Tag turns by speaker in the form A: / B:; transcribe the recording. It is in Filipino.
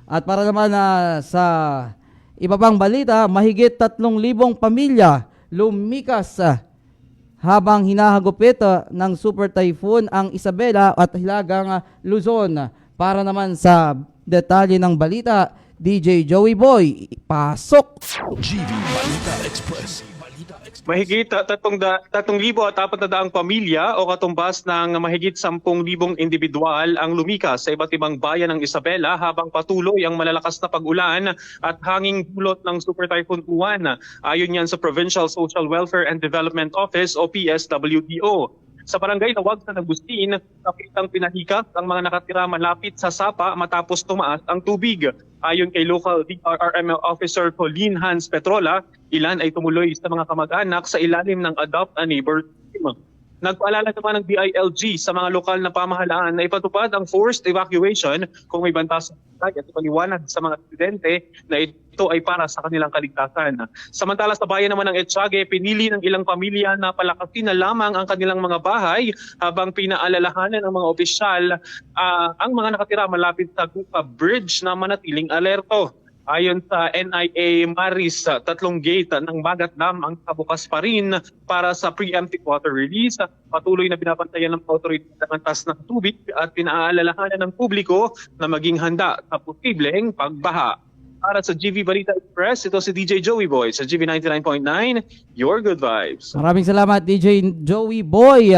A: At para naman sa iba pang balita, mahigit 3,000 pamilya lumikas habang hinahagupit ng Super Typhoon ang Isabela at Hilagang Luzon. Para naman sa detalye ng balita, DJ Joey Boy, pasok!
B: GV Balita Express.
C: Mahigit 3,400 pamilya o katumbas ng mahigit 10,000 individual ang lumikas sa iba't ibang bayan ng Isabela habang patuloy ang malalakas na pag-ulan at hanging dulot ng Super Typhoon Uwan. Ayon yan sa Provincial Social Welfare and Development Office o PSWDO. Sa barangay na Wag sa Agustin, kapitang pinahikap ang mga nakatira malapit sa sapa matapos tumaas ang tubig. Ayon kay local DRRML Officer Colleen Hans Petrola, ilan ay tumuloy sa mga kamag-anak sa ilalim ng Adopt a Neighbor Scheme. Nagpaalala naman ng DILG sa mga lokal na pamahalaan na ipatupad ang forced evacuation kung may banta sa buhay at ipaliwanag sa mga estudyante na ito ay para sa kanilang kaligtasan. Samantala sa bayan naman ng Etxage, pinili ng ilang pamilya na palakasin na lamang ang kanilang mga bahay habang pinaalalahanan ng mga opisyal ang mga nakatira malapit sa Gupa Bridge na manatiling alerto. Ayon sa NIA Maris, 3 gate ng Magat Dam ang kabukas pa rin para sa preemptive water release. Patuloy na binabantayan ng authority ang antas ng tubig at pinaalalahanan ng publiko na maging handa sa posibleng pagbaha. Para sa GV Balita Express, ito si DJ Joey Boy sa GV 99.9, Your Good Vibes.
A: Maraming salamat DJ Joey Boy.